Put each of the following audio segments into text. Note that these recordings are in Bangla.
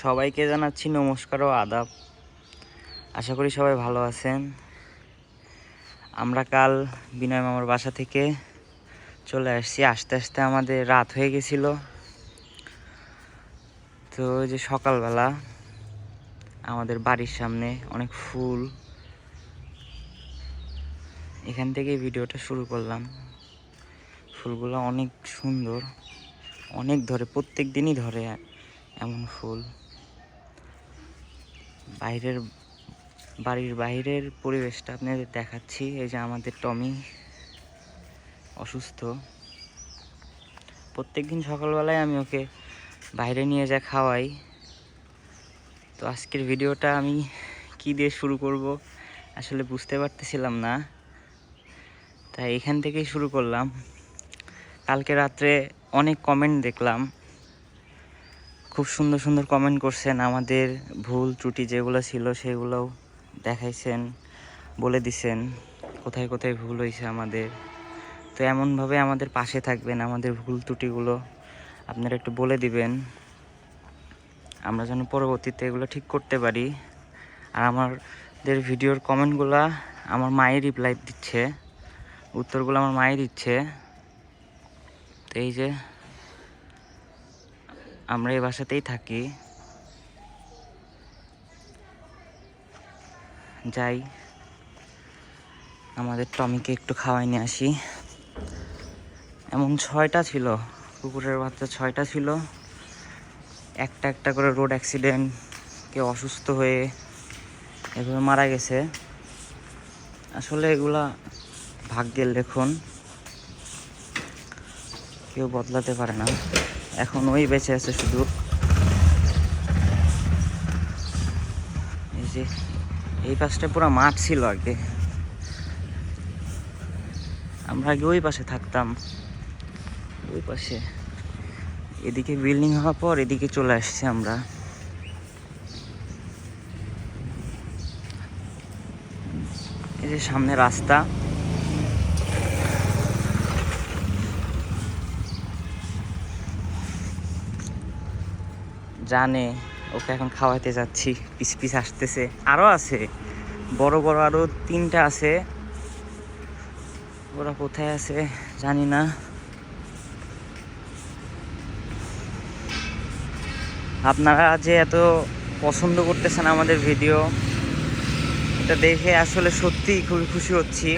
সবাইকে জানাচ্ছি নমস্কার ও আদাব। আশা করি সবাই ভালো আছেন। আমরা কাল বিনয় মামার বাসা থেকে চলে আসছি। আস্তে আস্তে আমাদের রাত হয়ে গেছিল। তো ওই যে সকালবেলা আমাদের বাড়ির সামনে অনেক ফুল, এখান থেকে ভিডিওটা শুরু করলাম। ফুলগুলো অনেক সুন্দর, অনেক ধরে, প্রত্যেক দিনই ধরে এমন ফুল। বাড়ির বাইরের পরিবেশটা আপনাদের দেখাচ্ছি। এই যে আমাদের টমি অসুস্থ, প্রত্যেক দিন সকালবেলায় আমি ওকে বাইরে নিয়ে যা খাওয়াই। তো আজকের ভিডিওটা আমি কি দিয়ে শুরু করব আসলে বুঝতে পারতেছিলাম না, তাই এখান থেকেই শুরু করলাম। কালকে রাত্রে অনেক কমেন্ট দেখলাম, খুব সুন্দর সুন্দর কমেন্ট করছেন। আমাদের ভুল ত্রুটি যেগুলো ছিল সেগুলোও দেখাইছেন, বলে দিছেন কোথায় কোথায় ভুল হয়েছে আমাদের। তো এমনভাবে আমাদের পাশে থাকবেন, আমাদের ভুল ত্রুটিগুলো আপনারা একটু বলে দিবেন, আমরা যেন পরবর্তীতে এগুলো ঠিক করতে পারি। আর আমাদের ভিডিওর কমেন্টগুলো আমার মায়ের রিপ্লাই দিচ্ছে, উত্তরগুলো আমার মায়ের দিচ্ছে। তো এই যে আমরা এই বাসাতেই থাকি, যাই আমাদের টমিকে একটু খাওয়াই নিয়ে আসি। এমন 6টা ছিল, কুকুরের বাচ্চা 6টা ছিল। একটা একটা করে রোড অ্যাক্সিডেন্ট, কেউ অসুস্থ হয়ে এভাবে মারা গেছে। আসলে এগুলা ভাগ্যের লেখন, কেউ বদলাতে পারে না। এখন ওই বেঁচে আছে শুধু। এই যে এই পাশটা পুরো মাঠ ছিল আগে, আমরা আগে ওই পাশে থাকতাম, ওই পাশে। এদিকে বিল্ডিং হওয়ার পর এদিকে চলে আসছি আমরা। এই যে সামনে রাস্তা, জানে ওকে এখন খাওয়াতে যাচ্ছি, পিস পিস আসতেছে। আরও আছে বড় বড়, আরও 3টা আছে। ওরা কোথায় আছে জানি না। আপনারা যে এত পছন্দ করতেছেন আমাদের ভিডিও, এটা দেখে আসলে সত্যিই খুবই খুশি হচ্ছি।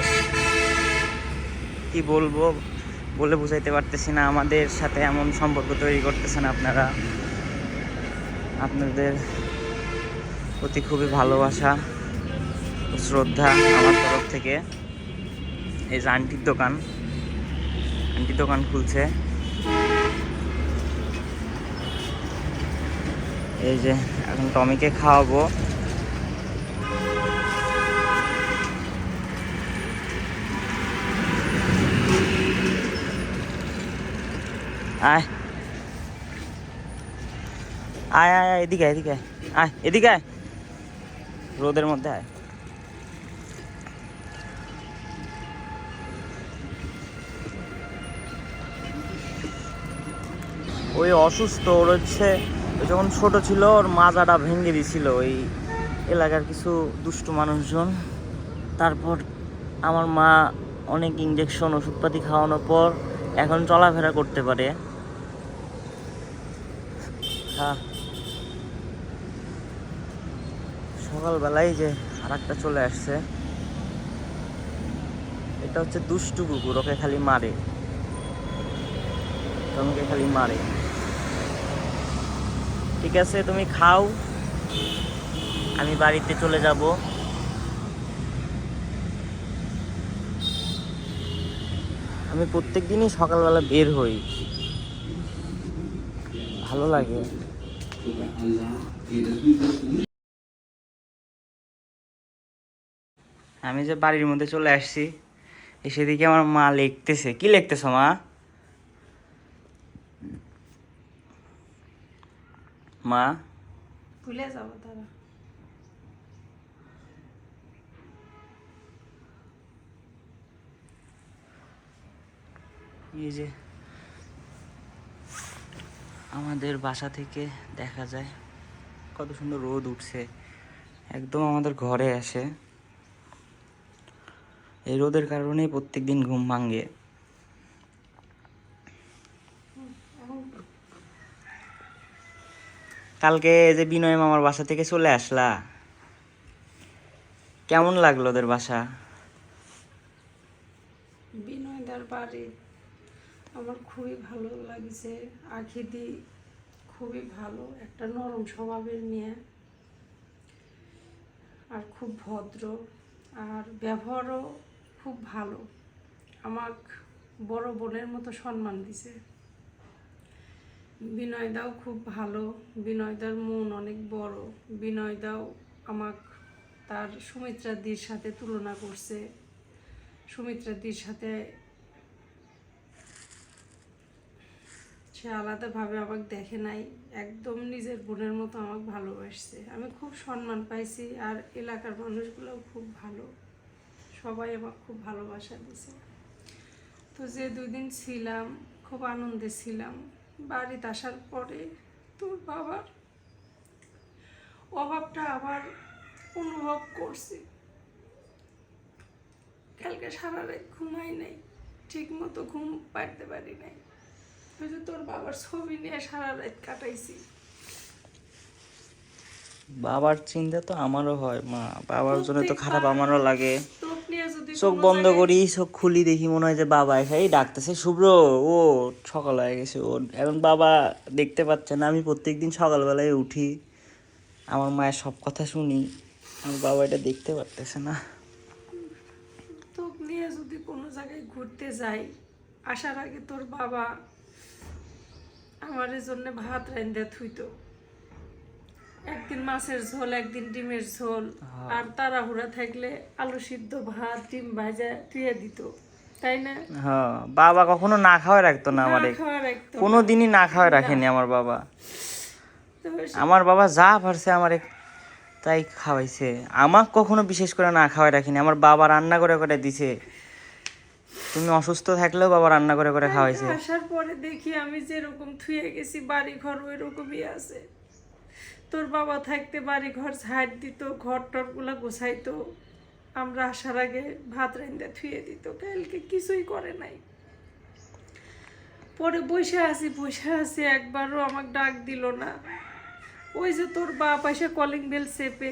কি বলবো, বলে বুঝাইতে পারতেছি না। আমাদের সাথে এমন সম্পর্ক তৈরি করতেছেন আপনারা, আপনাদের প্রতি খুবই ভালোবাসা ও শ্রদ্ধা আমার তরফ থেকে। এই যে আন্টির দোকান খুলছে। এই যে এখন টমিকে খাওয়াবো। আয় আয় আয় আয়, এদিকে এদিকে আয়, এদিকে আয়, রোদের মধ্যে আয়। ওই অসুস্থ, ওর হচ্ছে যখন ছোট ছিল ওর মাজাটা ভেঙে দিয়েছিল ওই এলাকার কিছু দুষ্টু মানুষজন। তারপর আমার মা অনেক ইঞ্জেকশন ওষুধপাতি খাওয়ানোর পর এখন চলাফেরা করতে পারে। হ্যাঁ, সকালবেলায় যে আর একটা চলে আসছে। এটা হচ্ছে দুষ্টু কুকুর, ওকে খালি মারে, তোমাকে খালি মারে। ঠিক আছে, তুমি খাও, আমি বাড়িতে চলে যাব। আমি প্রত্যেক দিনই সকালবেলা বের হই, ভালো লাগে। আমি যে বাড়ির মধ্যে চলে আসছি, সেদিকে আমার মা লিখতেছে। কি লিখতেছ মা? মা ভুলে যাবো তারা। এই যে আমাদের বাসা থেকে দেখা যায় কত সুন্দর রোদ উঠছে, একদম আমাদের ঘরে আসে। এই রোদের কারণেই প্রত্যেকদিন ঘুম ভাঙে। কালকে যে বিনয় মামার বাসা থেকে চলে আসলা, কেমন লাগলো ওদের বাসা? বিনয়দার বাড়ি আমার খুবই ভালো লাগছে। আখিদি খুবই ভালো, একটা নরম স্বভাবের মেয়ে, আর খুব ভদ্র, আর ব্যবহারও খুব ভালো। আমার বড় বোনের মতো সম্মান দিছে। বিনয়দাও খুব ভালো, বিনয়দার মন অনেক বড়। বিনয়দাও আমাক তার সুমিত্রাদির সাথে তুলনা করছে। সুমিত্রাদির সাথে সে আলাদাভাবে আমাকে দেখে নাই, একদম নিজের বোনের মতো আমাকে ভালোবাসছে। আমি খুব সম্মান পাইছি, আর এলাকার মানুষগুলোও খুব ভালো, সবাই আমাকে খুব ভালোবাসা দিছে। তো যে 2 দিন ছিলাম খুব আনন্দে ছিলাম। বাড়িতে আসার পরে তোর বাবার অভাবটা আবার অনুভব করছি। কালকে সারা রাত ঘুমাই নাই, ঠিক মতো ঘুম পাড়তে পারি নাই। ওই যে তোর বাবার ছবি নিয়ে সারা রাত কাটাইছি। বাবার চিন্তা তো আমারও হয় মা, বাবার জন্য তো খারাপ প্রত্যেকবার আমারও লাগে। চোখ নিয়ে যদি চোখ কোনো বন্ধ জায়গায়- করি, চোখ খুলি, দেখি মনে হয় যে বাবা এখানেই ডাকতেছে, শুভ্র ও সকাল হয়ে গেছে। ও এখন বাবা দেখতে পাচ্ছে না। আমি প্রত্যেকদিন সকালবেলায় উঠি, আমার মায়ের সব কথা শুনি, আমার বাবা এটা দেখতে পারতেছে না। চোখ নিয়ে যদি কোনো জায়গায় ঘুরতে যাই, আসার আগে তোর বাবা আমার জন্য ভাত রান্ধে থুইতো। একদিন মাছের ঝোল, একদিন ডিমের ঝোল, আর তাড়াহুড়া থাকলে আলু সিদ্ধ, ভাত, ডিম ভাজা তুইয়ে দিত, তাই না? হ্যাঁ, বাবা কখনো না খাওয়াই রাখতো না না আমারে, খাওয়া রাখতো কোনো না। দিনই না খাওয়াই না। রাখেনি আমার বাবা। তো আমার বাবা যা পারছে আমারে তাই খাওয়াইছে, আমাকে কখনো বিশেষ করে না খাওয়াই রাখিনি। আমার বাবা রান্না করে করে দিছে, তুমি অসুস্থ থাকলেও বাবা রান্না করে করে কালকে খাওয়াইছে। আসার পরে দেখি আমি যেরকম থুয়ে গেছি বাড়ি ঘর ওই রকমই আছে। তোর বাবা থাকতে বাড়ি ঘর ঝাড় দিত, ঘর টর গুলা গোছাইতো, আমরা আসার আগে ভাত রান্দা থুয়ে দিত। কালকে কিছুই করে নাই। পরে বসে আছি, একবারও আমাকে ডাক দিল না। ওই যে তোর বাপ এসে কলিং বেল চেপে,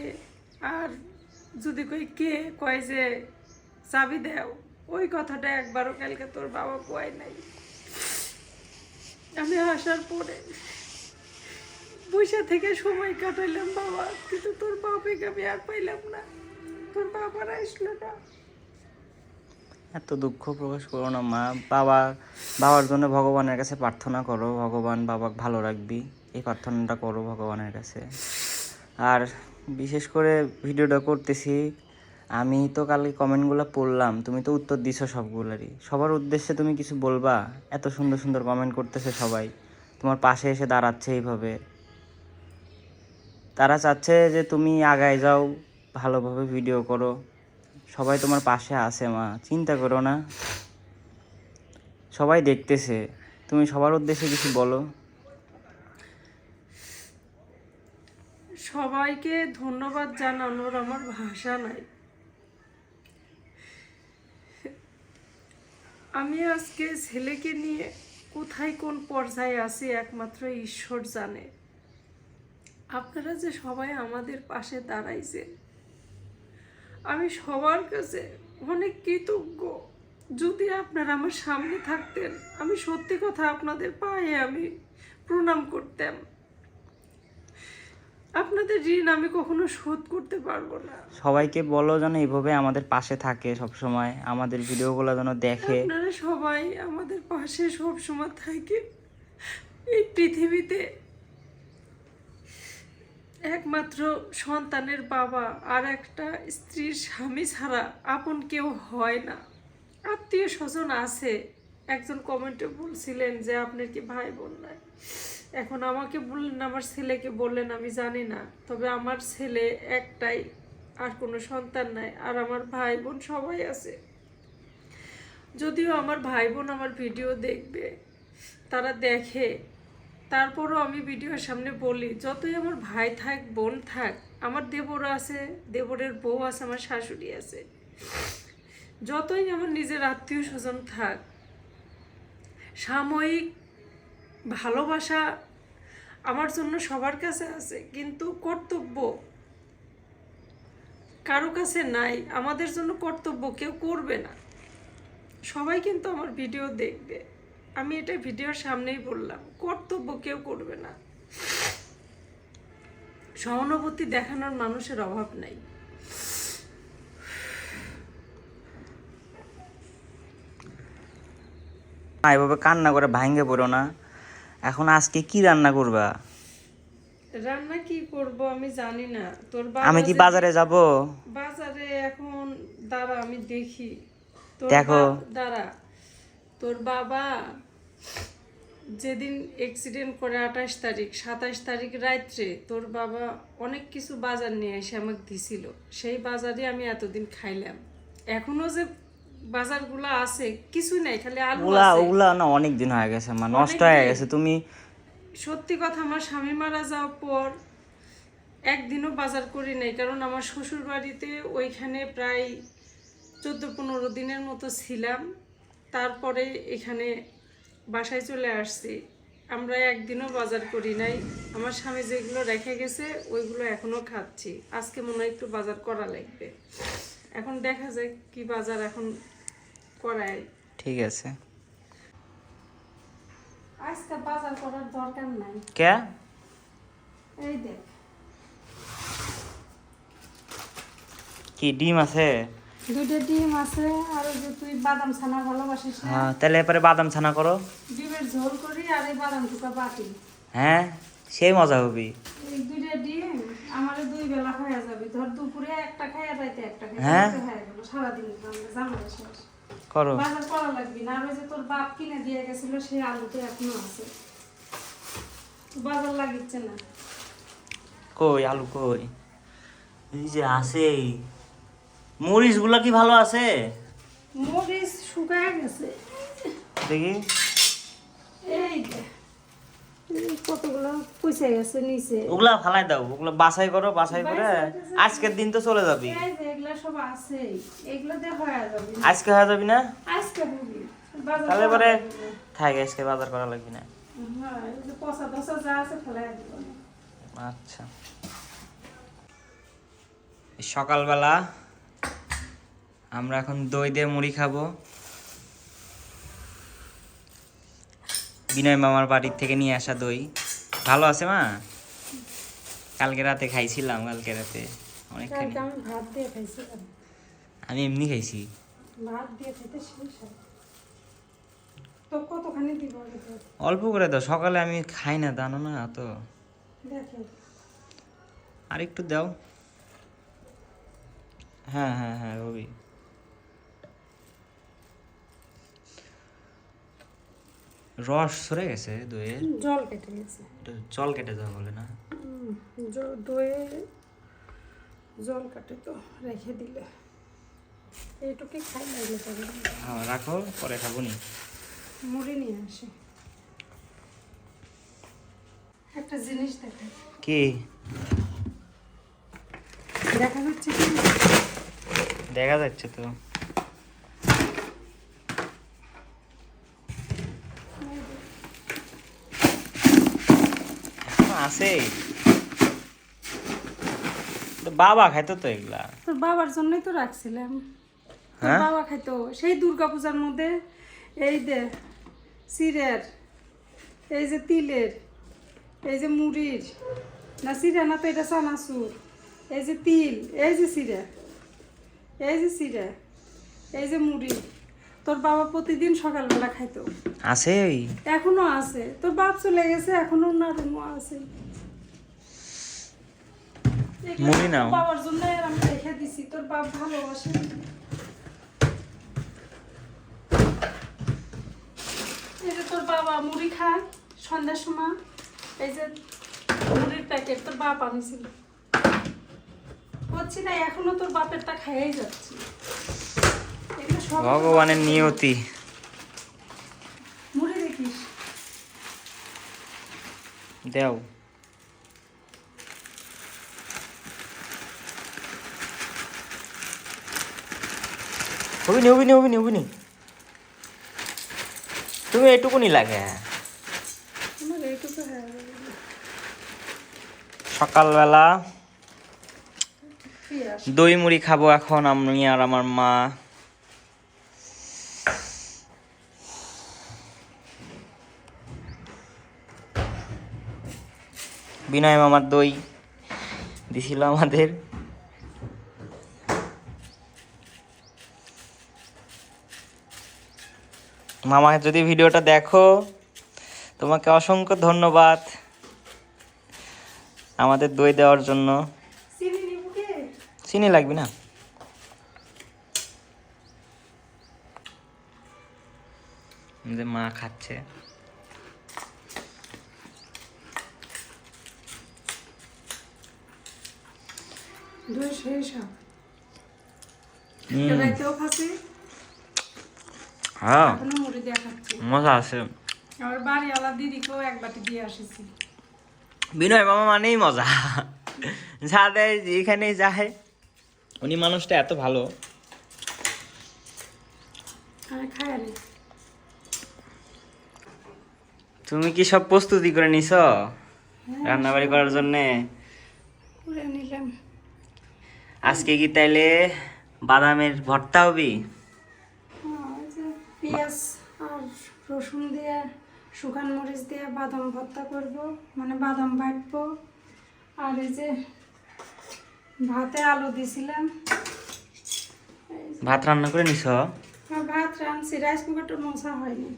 আর যদি কই কে, কয় যে চাবি দেও, ওই কথাটা একবারও কালকে তোর বাবা কয় নাই। আমি আসার পরে বৈশা থেকে সময় কাটাইলাম বাবা, কিন্তু তোর বাবাকে আমি আর পাইলাম না, তোর বাবার আসলো না। এত দুঃখ প্রকাশ করো না মা। বাবার জন্য ভগবানের কাছে প্রার্থনা করো, ভগবান বাবাকে ভালো রাখবি, এই প্রার্থনাটা করো ভগবানের কাছে। আর বিশেষ করে ভিডিওটা করতেছি, আমি তো কালকে কমেন্টগুলো পড়লাম, তুমি তো উত্তর দিছো সবগুলোরই। সবার উদ্দেশ্যে তুমি কিছু বলবা? এত সুন্দর সুন্দর কমেন্ট করতেছে সবাই, তোমার পাশে এসে দাঁড়াচ্ছে এইভাবে। তারা চাচ্ছে যে তুমি আগায় যাও, ভালোভাবে ভিডিও করো। সবাই তোমার পাশে আছে মা, চিন্তা করো না, সবাই দেখতেছে। তুমি সবার উদ্দেশ্যে কিছু বলো। সবাইকে ধন্যবাদ জানানোর আমার ভাষা নাই। আমি আজকে ছেলেকে নিয়ে কোথায় কোন পর্যায়ে আছি একমাত্র ঈশ্বর জানে। আপনারা যে সবাই আমাদের পাশে দাঁড়াইছেন, আমি সবার কাছে অনেক কৃতজ্ঞ। যদি আপনারা আমার সামনে থাকতেন, আমি সত্যি কথা আপনাদের পায়ে আমি প্রণাম করতাম। আপনাদের ঋণ আমি কখনো শোধ করতে পারবো না। সবাইকে বলো যেন এইভাবে আমাদের পাশে থাকে, সব সময় আমাদের ভিডিওগুলো যেন দেখে। আপনারা সবাই আমাদের পাশে সব সময় থাকেন। এই পৃথিবীতে একমাত্র সন্তানের বাবা আর একটা স্ত্রীর স্বামী ছাড়া আপন কেউ হয় না। আত্মীয় স্বজন আছে। একজন কমেন্টে বলছিলেন যে আপনার কি ভাই বোন নাই। এখন আমাকে বললেন, আমার ছেলেকে বললেন, আমি জানি না। তবে আমার ছেলে একটাই, আর কোনো সন্তান নাই। আর আমার ভাই বোন সবাই আছে। যদিও আমার ভাই বোন আমার ভিডিও দেখবে, তারা দেখে, তারপরও আমি ভিডিওর সামনে বলি, যতই আমার ভাই থাক বোন থাক, আমার দেবর আছে, দেবরের বউ আছে, আমার শাশুড়ি আছে, যতই আমার নিজের আত্মীয় স্বজন থাক, সাময়িক ভালোবাসা আমার জন্য সবার কাছে আছে, কিন্তু কর্তব্য কারো কাছে নাই। আমাদের জন্য কর্তব্য কেউ করবে না। সবাই কিন্তু আমার ভিডিও দেখবে, আমি এটা ভিডিওর সামনেই বললাম, কর্তব্য কেউ করবে না। সহানুভূতি দেখানোর মানুষের অভাব নাই। এভাবে কান্না করে ভাঙ্গে পড়ো না। এখন আজকে কি রান্না করবা? রান্না কি করব আমি জানি না। তোর আমি কি বাজারে যাব? বাজারে এখন দাঁড়া আমি দেখি। দেখো। দাঁড়া, তোর বাবা যেদিন অ্যাক্সিডেন্ট করে 28 তারিখ, 27 তারিখ রাত্রে তোর বাবা অনেক কিছু বাজার নিয়ে এসে আমাকে দিছিল। সেই বাজারে আমি এতদিন খাইলাম। এখনো যে বাজারগুলো আছে কিছু নাই, খালি আলু আছে। ওগুলা না অনেক দিন হয়ে গেছে, মা নষ্ট হয়ে গেছে। তুমি সত্যি কথা, আমার স্বামী মারা যাওয়ার পর একদিনও বাজার করি নাই, কারণ আমার শ্বশুর বাড়িতে ওইখানে প্রায় 14-15 দিনের মতো ছিলাম। তারপরে এখানে বাসায় চলে আসছি, আমরা একদিনও বাজার করি নাই। আমার স্বামী যেগুলো রেখে গেছে ওইগুলো এখনো খাচ্ছি। আজকে মনে হয় একটু বাজার করা লাগবে। এখন দেখা যায় কি বাজার এখন করায়। ঠিক আছে, আজকে বাজার করার দরকার নাই। কে? এই দেখ, কি ডিম আছে? 2টা ডিম আছে, আর ওই যে তুই বাদাম ছানা ভালোবাসিস না, হ্যাঁ, তাহলে এবারে বাদাম ছানা করো। ডিমের ঝোল করি আর এই বাদাম টুকা বাটি। হ্যাঁ, সেই মজা হবে। এই 2টা ডিম আমার 2 বেলা হয়ে যাবে। ধর দুপুরে একটা খাই আর রাতে একটা খাই, হ্যাঁ। হয়ে গেল সারাদিন জামাই শেষ। করো। বাজার করা লাগবে না। আর ওই যে তোর বাপ কিনে দিয়ে গেছিল সেই আলুতে এখনো আছে, বাজার লাগিচ্ছে না। কই আলু কই? এই যে আছে। মরিচ গুলা কি ভালো আছে? মরিচ শুকায় গেছে, দেখি। এই যে এই কতগুলো পয়সা গেছে নিচে। ওগুলা ফালাই দাও, ওগুলা বাছাই করো, বাছাই করে আজকের দিন তো চলে যাবি। এই যে এগুলা সব আছে, এগুলো দিয়ে হয়ে যাবে। আজকে হয়ে যাবি না? আজকে হবি বাজার তাহলে করা পরে লাগবে না। থাকে, আজকে বাজার করা লাগবে না। হ্যাঁ, এই যে পচা টচা যা আছে ফেলাই দিব। আচ্ছা, সকালবেলা আমরা এখন দই দিয়ে মুড়ি খাবো। বিনয় মামার বাড়ির থেকে নিয়ে আসা দই ভালো আছে মা? কালকে রাতে খাইছিলাম, কালকে রাতে অনেকখানি। কালকে আমি ভাত দিয়ে খাইছিলাম। আমি এমনি খাইছি। ভাত দিয়ে খেতে শেষ হয়। তো কতখানি দিব আগে তোর? অল্প করে দাও, সকালে আমি খাই না, জানো না তো। দেখে আর একটু দাও। হ্যাঁ হ্যাঁ হ্যাঁ রবি। রস সরে গেছে দইয়ের। জল কেটে গেছে। জল কেটে যাওয়া বলে না? দইয়ে জল কাটে তো রেখে দিলে এইটুকুই খাই লাগলে তবে। হ্যাঁ রাখো, পরে খাবো নি। মুড়ি নিয়ে আসে। একটা জিনিস দেখে কি দেখা যাচ্ছে কি? দেখা যাচ্ছে তো। আছে বাবা খাইতো তো এগুলা। তোর বাবার জন্যই তো রাখছিলাম। তোর হ্যাঁ? বাবা খাইতো সেই দুর্গাপূজার মধ্যে। এই যে চিড়ের, এই যে তিলের, এই যে মুড়ির, না চিড়া না তো এটা চানাচুর, এই যে তিল, এই যে চিড়া, এই যে চিড়া, এই যে মুড়ি, তোর বাবা প্রতিদিন সকালবেলা খাইতো। আছে এখনো আছে। তোর বাপ চলে গেছে, এখনো না আছে। এগুলো মুড়ি নাও। তোর বাবার জন্য আমি রেখে দিছি, তোর বাপ ভালোবাসে। এই যে তোর বাবা মুড়ি খায় সন্ধ্যার সময়, এই যে মুড়ির প্যাকেট তোর বাপ আনিছিল। বলছি না এখনো তোর বাপেরটা খাইয়াই যাচ্ছি। এগুলো সব ভগবানের নিয়তি। মুড়ি দেখিস। দেও। হবিনি তুমি এটুকুনি লাগে। আমার এইটুকু হ্যাঁ সকালবেলা পেঁয়াজ দই মুড়ি খাবো এখন আমি আর আমার মা। বিনয় মামার দই দিছিল আমাদের। মামা যদি ভিডিওটা দেখো তোমাকে অসংখ্য ধন্যবাদ আমাদের দই দেওয়ার জন্য। চিনি নিবো কে? চিনি লাগবে না। আমাদের মা খাচ্ছে। দই শেষ হুম, রাইতেও খাচ্ছি, হ্যাঁ এখনো মুড়ি দিয়ে খাচ্ছি। মজা আছে। আমার বাড়িওয়ালা দিদিকেও এক বাটি দিয়ে আসিছি। বিনয় মামা মানেই মজা। যা দেয় যেখানে যায়, উনি মানুষটা এত ভালো। আমি খাই আনি। তুমি কি সব প্রস্তুতি করে নিছ রান্নাবাড়ি করার জন্যে? করে নিলাম। আজকে কি তাইলে বাদামের ভর্তা হবে? ওই যে পেঁয়াজ আর রসুন দিয়ে শুকান মরিচ দিয়ে বাদাম ভর্তা করব, মানে বাদাম বাটবো। আর এই যে ভাতে আলু দিছিলাম। ভাত রান্না করে নিছ? ভাত রাঁধছি, রাইস কুকারটা মশা হয়নি।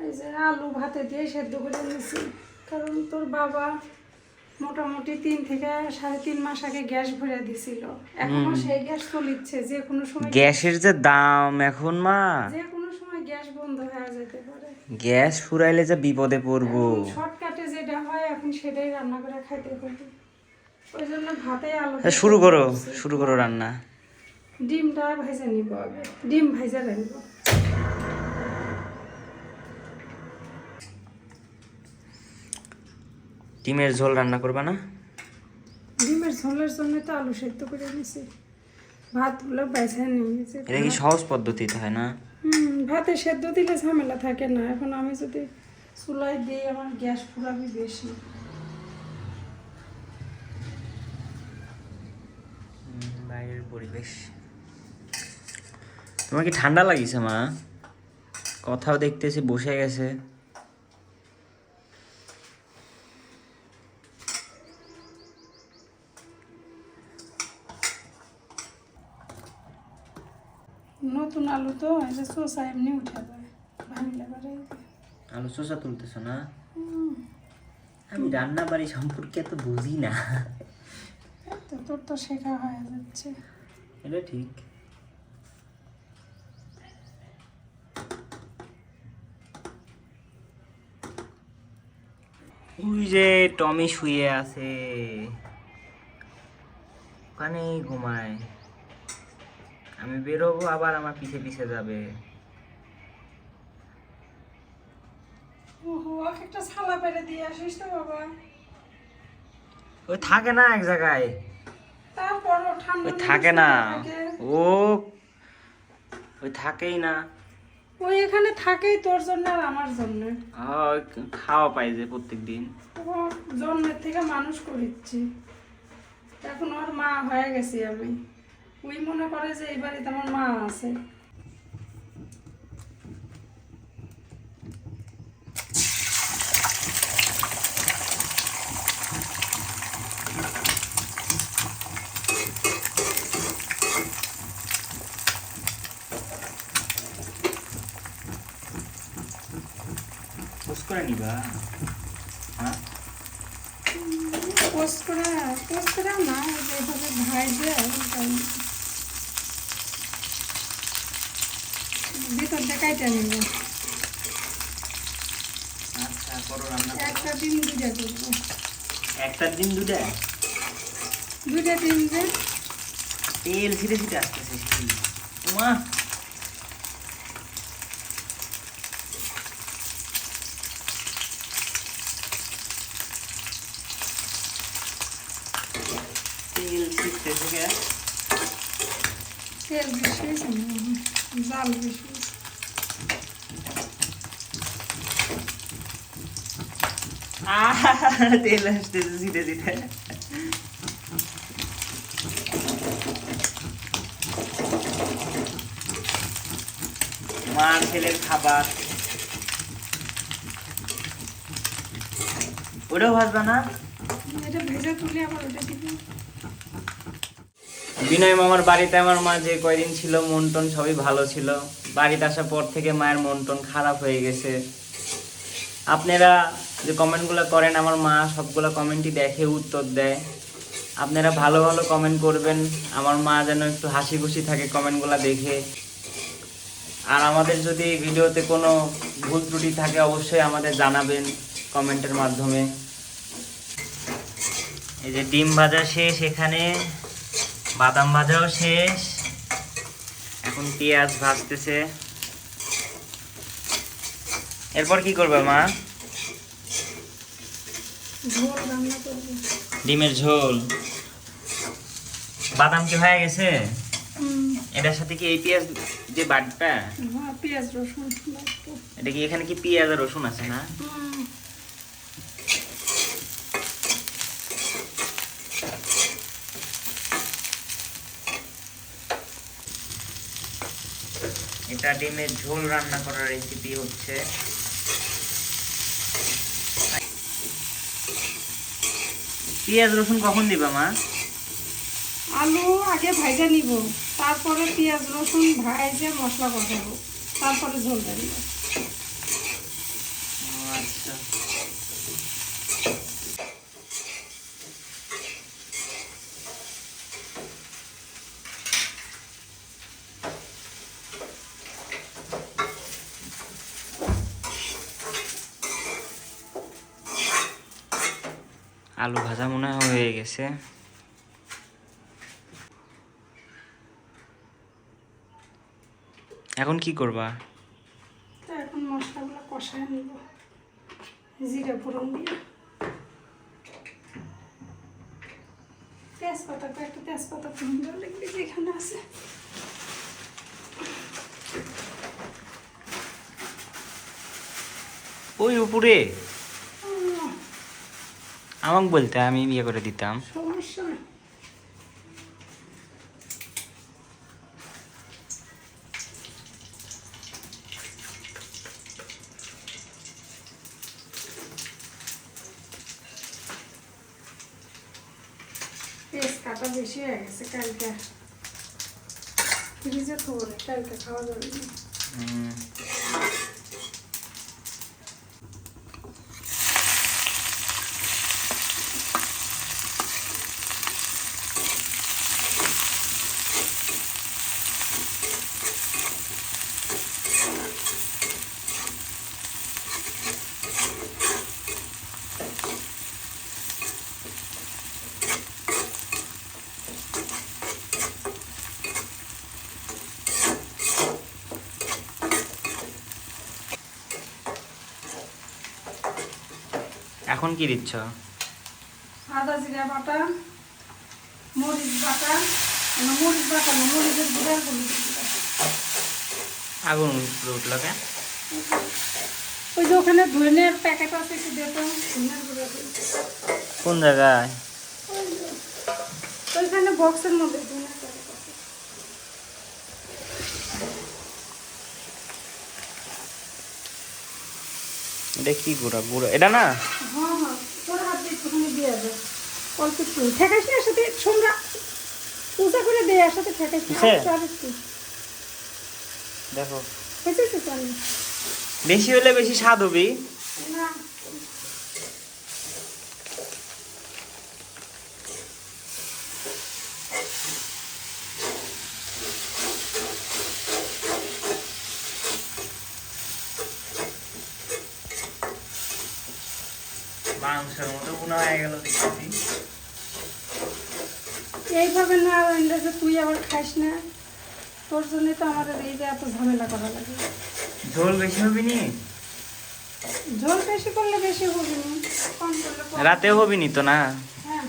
এই যে আলু ভাতে দিয়ে সেদ্ধ করে নিছি, কারণ তোর বাবা মোটামুটি 3 থেকে 3.5 মাস আগে গ্যাস ভরে দিছিল। এখনো সেই গ্যাস চলিচ্ছে, যে কোনো সময় গ্যাসের যে দাম এখন মা, যে কোনো সময় গ্যাস বন্ধ হয়ে যেতে পারে। গ্যাস ফুরাইলে যে বিপদে পড়বো। শর্টকাটে যেটা হয় এখন সেটাই রান্না করে খাইতে হবে। ওই জন্য ভাতে আলু শুরু করো রান্না। ডিমটা ভেজে নিব আগে, ডিম ভেজে রাখব। ডিমের ঝোল রান্না করবা না? ডিমের ঝোলের জন্য তো আলু সেদ্ধ করে নিছি, ভাতগুলো বেছে নিয়েছি। এটা কি সহজ পদ্ধতি হয় না? ভাতে সেদ্ধ দিলে ঝামেলা থাকে না। এখন আমি যদি চুলায় দিই আমার গ্যাস পুরাবি বেশি। বাইরের পরিবেশ। তোমার কি ঠান্ডা লাগিছে মা? কথাও দেখতেছি বসে গেছে। নতুন আলু তো এই যে চোষা এমনি উঠে যায়, ভাঙলে পারে। আলু চোষা তুলতেছ না? আমি রান্না বাড়ি সম্পর্কে এত বুঝি না। তো তোর তো শেখা হয়ে যাচ্ছে। এটা ঠিক। ওই যে টমি শুয়ে আছে, ওখানেই ঘুমায়। আমি বেরোবো, আবার আমার পিছে পিছে যাবে। ওহো, একটা ছালা পেরে দিয়ে আসিস তো বাবা। ওই থাকে না এক জায়গায়, তারপরও ঠান্ডা ওই থাকে না, ও ওই থাকেই না। ওই এখানে থাকেই তোর জন্য আর আমার জন্য। খাওয়া পাই যে প্রত্যেক দিন। ও জন্মের থেকে মানুষ করিচ্ছি, এখন ওর মা হয়ে গেছি আমি। ওই মনে করে যে এই বাড়িতে আমার মা আছে। পোস্ট করে নিবা? হ্যাঁ, পোস্ট করে না, এভাবে ভাইজে ভিতর দেখাইতে নিব। আচ্ছা করো রান্না। একটা ডিম 2টা করবো। একটা দিন দুটা 2টা ডিম যে তেল ছিটে ছিটে আসতেছে। মা তিল ছিটতেছে কে? তেল বেশি হয়েছে না, জাল বেশি হয়েছে। তেল আসতেছে ছিটে ছিটে। মার ছেলের খাবার ওটাও ভাজবা না? এটা ভেজে তুলে আবার ওটা দিবি। বিনয় মামার বাড়িতে আমার মা যে কয়দিন ছিল মন টন সবই ভালো ছিল। বাড়িতে আসার পর থেকে মায়ের মন টন খারাপ হয়ে গেছে। আপনারা যে কমেন্টগুলো করেন আমার মা সবগুলো কমেন্টই দেখে উত্তর দেয়। আপনারা ভালো ভালো কমেন্ট করবেন, আমার মা যেন একটু হাসি খুশি থাকে কমেন্টগুলো দেখে। আর আমাদের যদি এই ভিডিওতে কোনো ভুল ত্রুটি থাকে অবশ্যই আমাদের জানাবেন কমেন্টের মাধ্যমে। এই যে ডিম ভাজা শেষ, এখানে বাদাম ভাজাও শেষ, এখন পেঁয়াজ ভাজতেছে। এরপর কি করবে মা? ঝোল রান্না করবো। ডিমের ঝোল। বাদাম কি হয়ে গেছে? হুম, এটার সাথে কি এই পেঁয়াজ যে বাটটা, হ্যাঁ পেঁয়াজ রসুন লাগতো। এটা কি এখানে কি পেঁয়াজ আর রসুন আছে না? হুম, এটা ডিমের ঝোল রান্না করার রেসিপি হচ্ছে। পেঁয়াজ রসুন কখন দিবা মা? আলু আগে ভাজা নিব, তারপরে পেঁয়াজ রসুন ভাজে মশলা কষাবো, তারপরে ঝোল দেব। আচ্ছা, আলু ভাজা মনে হয় হয়ে গেছে। এখন কি করবা? তো এখন মশলাগুলো কষায় নিব জিরা ফোড়ন দিয়ে। তেজপাতা, কয়েকটা তেজপাতা ফোড়ন দেওয়া লাগবে যেখানে আছে। ওই উপরে আমাকে বলতে আমি ইয়ে করে দিতাম। সমস্যা নেই। পেঁয়াজ কাটা বেশি হয়ে গেছে, কালকে ফ্রিজে থবো না, কালকে খাওয়া যাবে না। এখন কি দিচ্ছ? আদা জিরা বাটা, মরিচ বাটা, মরিচ বাটা না, মরিচের গুঁড়া, হলুদের গুঁড়া। আগুন উপরে উঠলো কেন? ওই যে ওখানে ধনের প্যাকেট আছে, একটু দিত ধনের গুঁড়া দিই। কোন জায়গায়? ওইখানে বক্সের মধ্যে ধনের প্যাকেট আছে। এটা কি গুঁড়া? গুঁড়া এটা না? হ্যাঁ হ্যাঁ, তোর হাত দিয়ে একটুখানি দিয়ে যাবে, অল্প একটু ঠেকাইস না, সাথে ছোমরা উঁচা করে দে, আর সাথে ঠেকাইস না, আর একটু দেখো হয়েছে জানি বেশি হলে বেশি স্বাদ হবে। না। মাংসের মতো মনে হয়ে গেল দেখছি। এইভাবে না রান্না যে তুই আবার খাস না, তোর জন্যই তো আমাদের এই যে এত ঝামেলা করা লাগে। ঝোল বেশি হবে নি? ঝোল বেশি করলে বেশি হবে না, কম করলে কম। রাতেও হবে নি তো না? হ্যাঁ,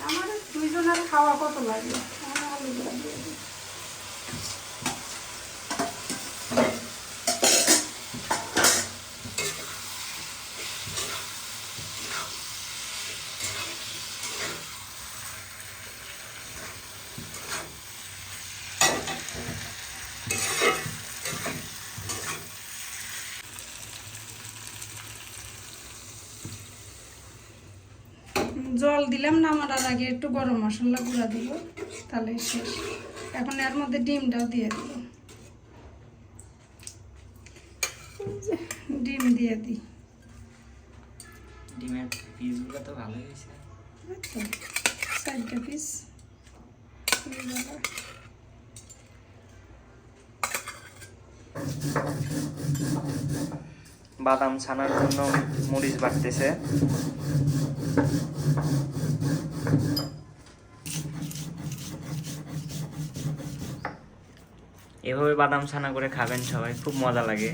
আমার একজনের খাওয়া কত লাগে? আলুগুলো দিয়ে দিই। জল দিলাম, নামার আগে একটু গরম মশলা গুঁড়া দিব, তাহলে শেষ। এখন এর মধ্যে ডিমটাও দিয়ে দিব, ডিম দিয়ে দিই। ডিমের পিসগুলো তো ভালোই হয়েছে। 4টা পিস। বাদাম ছানার জন্য মরিচ বাটতেছে। এভাবে বাদাম ছানা করে খাবেন সবাই, খুব মজা লাগে।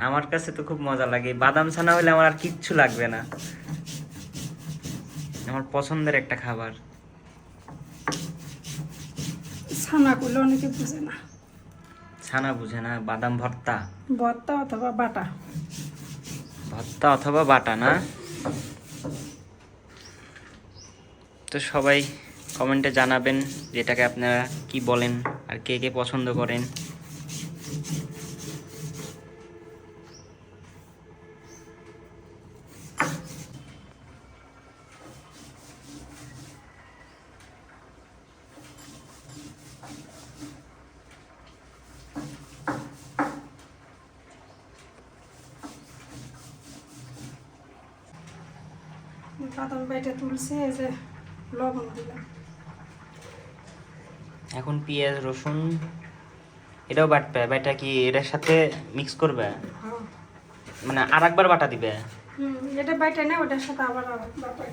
আমার কাছে তো খুব মজা লাগে। বাদাম ছানা হলে আমার আর কিচ্ছু লাগবে না, আমার পছন্দের একটা খাবার। ছানা করলে অনেকে বুঝে না। ছানা বুঝে না? বাদাম ভর্তা, ভর্তা অথবা বাটা। ভর্তা অথবা বাটা না? তো সবাই কমেন্টে জানাবেন যেটাকে আপনারা কি বলেন আর কে কে পছন্দ করেন। বাদাম বাইটা তুলছে, এই যে লবণ দিলাম। এখন পেঁয়াজ রসুন এটাও বাটবে? বাটা কি এটার সাথে মিক্স করবে? হ্যাঁ। মানে আর একবার বাটা দিবে? এটা বাইটা না, ওটার সাথে আবার বাটা।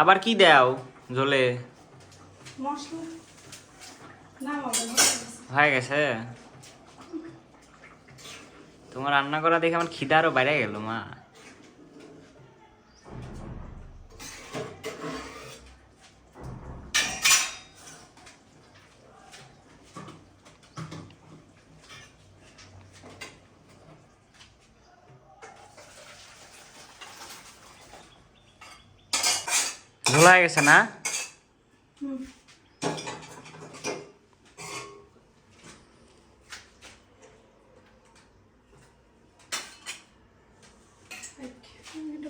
আবার কি দাও ঝোলে? মশলা নামাবো, হয়ে গেছে? তোমার রান্না করা দেখে আমার খিদা আরো বাইরে গেল মা। ঝোল হয়ে গেছে না?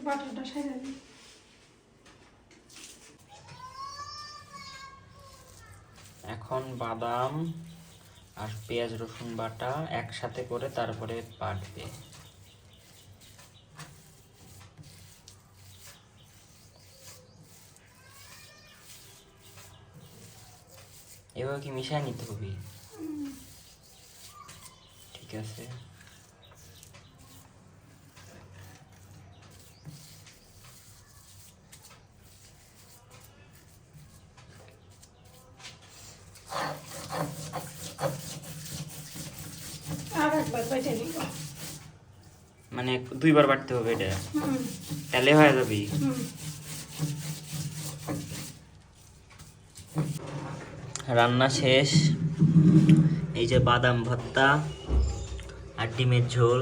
বাটাটা সাইডে দিই। এখন বাদাম আর পেঁয়াজ রসুন বাটা একসাথে করে তারপরে বাটবে। এভাবে কি মিশায় নিতে হবে? ঠিক আছে। আর একবার বাইটা নিব। মানে 2বার বাটতে হবে এটা? তাহলে হয়ে যাবে। রান্না শেষ। এই যে বাদাম ভর্তা আর ডিমের ঝোল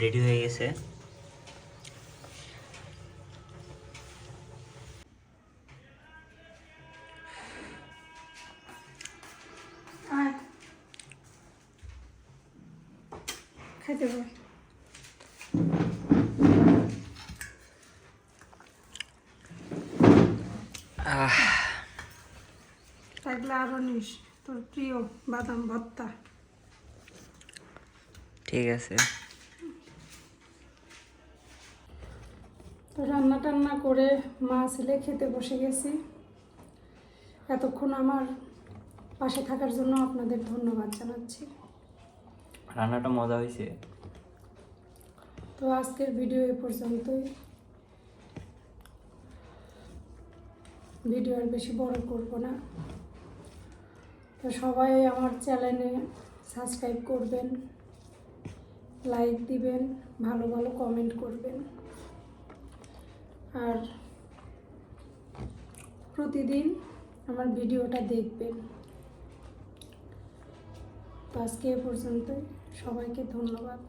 রেডি হয়ে গেছে। খাইতে হবে। থাকলে আরো নিস, তোর প্রিয় বাদাম ভর্তা। ঠিক আছে। তো রান্না টান্না করে মা ছেলে খেতে বসে গেছি। এতক্ষণ আমার পাশে থাকার জন্য আপনাদের ধন্যবাদ জানাচ্ছি। রান্নাটা মজা হয়েছে। তো আজকের ভিডিও এ পর্যন্তই। ভিডিও আর বেশি বড় করব না। তো সবাই আমার চ্যানেলে সাবস্ক্রাইব করবেন, লাইক দিবেন, ভালো ভালো কমেন্ট করবেন, আর প্রতিদিন আমার ভিডিওটা দেখবেন। তো আজকে এ পর্যন্তই, সবাইকে ধন্যবাদ।